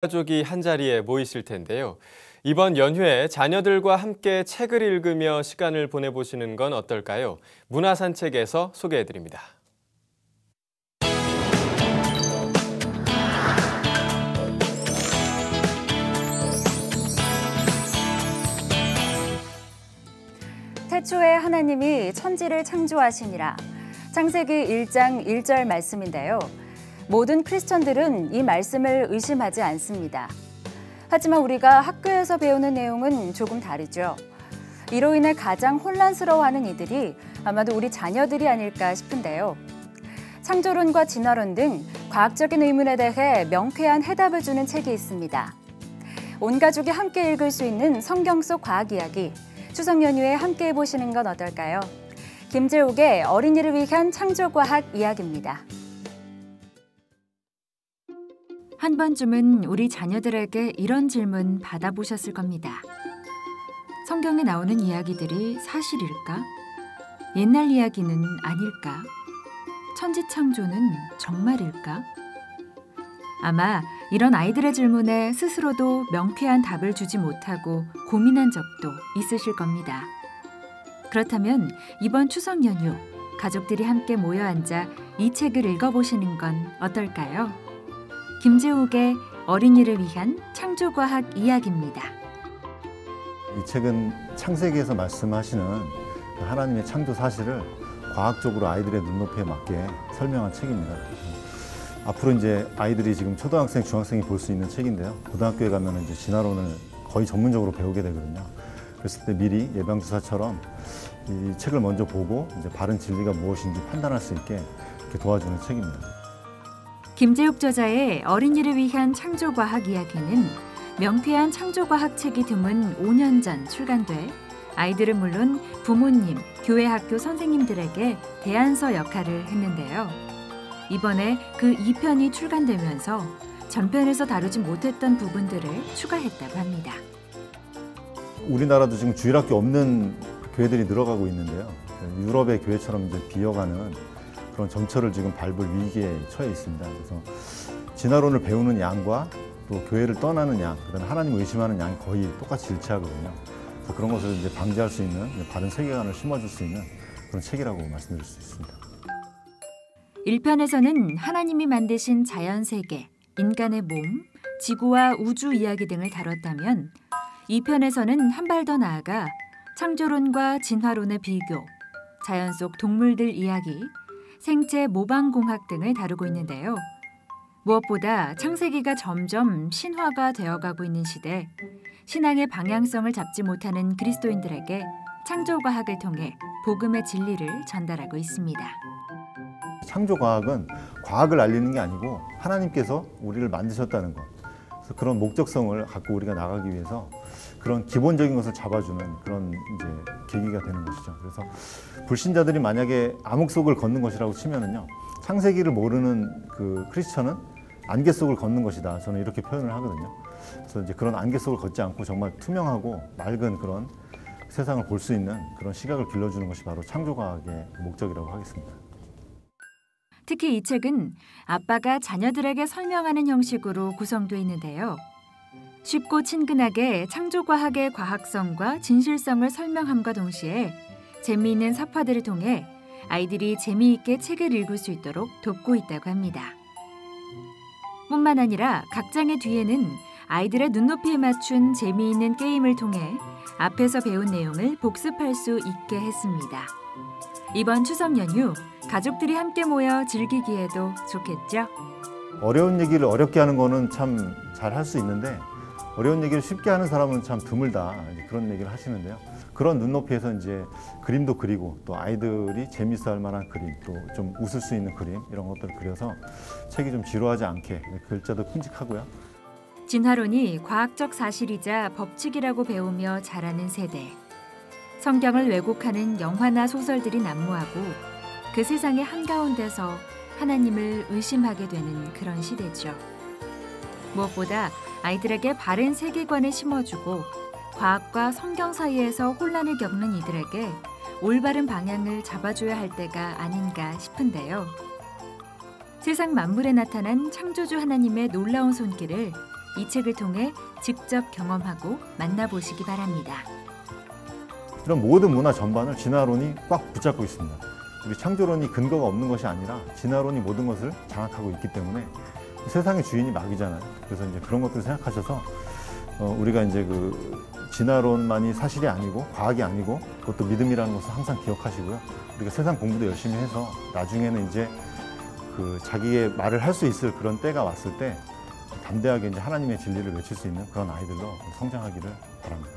가족이 한자리에 모이실 텐데요. 이번 연휴에 자녀들과 함께 책을 읽으며 시간을 보내보시는 건 어떨까요? 문화산책에서 소개해드립니다. 태초에 하나님이 천지를 창조하시니라. 창세기 1장 1절 말씀인데요. 모든 크리스천들은 이 말씀을 의심하지 않습니다. 하지만 우리가 학교에서 배우는 내용은 조금 다르죠. 이로 인해 가장 혼란스러워하는 이들이 아마도 우리 자녀들이 아닐까 싶은데요. 창조론과 진화론 등 과학적인 의문에 대해 명쾌한 해답을 주는 책이 있습니다. 온 가족이 함께 읽을 수 있는 성경 속 과학 이야기, 추석 연휴에 함께 해보시는 건 어떨까요? 김재욱의 어린이를 위한 창조과학 이야기입니다. 한 번쯤은 우리 자녀들에게 이런 질문 받아보셨을 겁니다. 성경에 나오는 이야기들이 사실일까? 옛날 이야기는 아닐까? 천지창조는 정말일까? 아마 이런 아이들의 질문에 스스로도 명쾌한 답을 주지 못하고 고민한 적도 있으실 겁니다. 그렇다면 이번 추석 연휴 가족들이 함께 모여 앉아 이 책을 읽어보시는 건 어떨까요? 김재욱의 어린이를 위한 창조과학 이야기입니다. 이 책은 창세기에서 말씀하시는 하나님의 창조 사실을 과학적으로 아이들의 눈높이에 맞게 설명한 책입니다. 앞으로 이제 아이들이 지금 초등학생, 중학생이 볼 수 있는 책인데요. 고등학교에 가면 이제 진화론을 거의 전문적으로 배우게 되거든요. 그랬을 때 미리 예방주사처럼 이 책을 먼저 보고 이제 바른 진리가 무엇인지 판단할 수 있게 이렇게 도와주는 책입니다. 김재욱 저자의 어린이를 위한 창조과학 이야기는 명쾌한 창조과학 책이 드문 5년 전 출간돼 아이들은 물론 부모님, 교회 학교 선생님들에게 대안서 역할을 했는데요. 이번에 그 2편이 출간되면서 전편에서 다루지 못했던 부분들을 추가했다고 합니다. 우리나라도 지금 주일학교 없는 교회들이 늘어가고 있는데요. 유럽의 교회처럼 이제 비어가는 그런 정처를 지금 밟을 위기에 처해 있습니다. 그래서 진화론을 배우는 양과 또 교회를 떠나는 양, 그다음에 하나님을 의심하는 양이 거의 똑같이 일치하거든요. 그래서 그런 것을 이제 방지할 수 있는 바른 세계관을 심어줄 수 있는 그런 책이라고 말씀드릴 수 있습니다. 1편에서는 하나님이 만드신 자연 세계, 인간의 몸, 지구와 우주 이야기 등을 다뤘다면 2편에서는 한 발 더 나아가 창조론과 진화론의 비교, 자연 속 동물들 이야기, 생체 모방공학 등을 다루고 있는데요. 무엇보다 창세기가 점점 신화가 되어가고 있는 시대, 신앙의 방향성을 잡지 못하는 그리스도인들에게 창조과학을 통해 복음의 진리를 전달하고 있습니다. 창조과학은 과학을 알리는 게 아니고 하나님께서 우리를 만드셨다는 것, 그래서 그런 목적성을 갖고 우리가 나가기 위해서 그런 기본적인 것을 잡아주는 그런 이제 계기가 되는 것이죠. 그래서 불신자들이 만약에 암흑 속을 걷는 것이라고 치면은요, 창세기를 모르는 그 크리스천은 안개 속을 걷는 것이다. 저는 이렇게 표현을 하거든요. 그래서 이제 그런 안개 속을 걷지 않고 정말 투명하고 맑은 그런 세상을 볼 수 있는 그런 시각을 길러주는 것이 바로 창조과학의 목적이라고 하겠습니다. 특히 이 책은 아빠가 자녀들에게 설명하는 형식으로 구성되어 있는데요. 쉽고 친근하게 창조과학의 과학성과 진실성을 설명함과 동시에 재미있는 사파들을 통해 아이들이 재미있게 책을 읽을 수 있도록 돕고 있다고 합니다. 뿐만 아니라 각 장의 뒤에는 아이들의 눈높이에 맞춘 재미있는 게임을 통해 앞에서 배운 내용을 복습할 수 있게 했습니다. 이번 추석 연휴 가족들이 함께 모여 즐기기에도 좋겠죠? 어려운 얘기를 어렵게 하는 거는 참 잘 할 수 있는데 어려운 얘기를 쉽게 하는 사람은 참 드물다, 그런 얘기를 하시는데요. 그런 눈높이에서 이제 그림도 그리고 또 아이들이 재밌어 할 만한 그림, 또 좀 웃을 수 있는 그림, 이런 것들을 그려서 책이 좀 지루하지 않게, 글자도 큼직하고요. 진화론이 과학적 사실이자 법칙이라고 배우며 자라는 세대. 성경을 왜곡하는 영화나 소설들이 난무하고 그 세상의 한가운데서 하나님을 의심하게 되는 그런 시대죠. 무엇보다 아이들에게 바른 세계관을 심어주고 과학과 성경 사이에서 혼란을 겪는 이들에게 올바른 방향을 잡아줘야 할 때가 아닌가 싶은데요. 세상 만물에 나타난 창조주 하나님의 놀라운 손길을 이 책을 통해 직접 경험하고 만나보시기 바랍니다. 이런 모든 문화 전반을 진화론이 꽉 붙잡고 있습니다. 우리 창조론이 근거가 없는 것이 아니라 진화론이 모든 것을 장악하고 있기 때문에 세상의 주인이 마귀잖아요. 그래서 이제 그런 것들을 생각하셔서 우리가 이제 그 진화론만이 사실이 아니고 과학이 아니고 그것도 믿음이라는 것을 항상 기억하시고요. 우리가 세상 공부도 열심히 해서 나중에는 이제 그 자기의 말을 할 수 있을 그런 때가 왔을 때 담대하게 이제 하나님의 진리를 외칠 수 있는 그런 아이들로 성장하기를 바랍니다.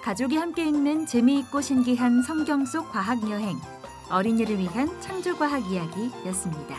가족이 함께 읽는 재미있고 신기한 성경 속 과학 여행, 어린이를 위한 창조과학 이야기였습니다.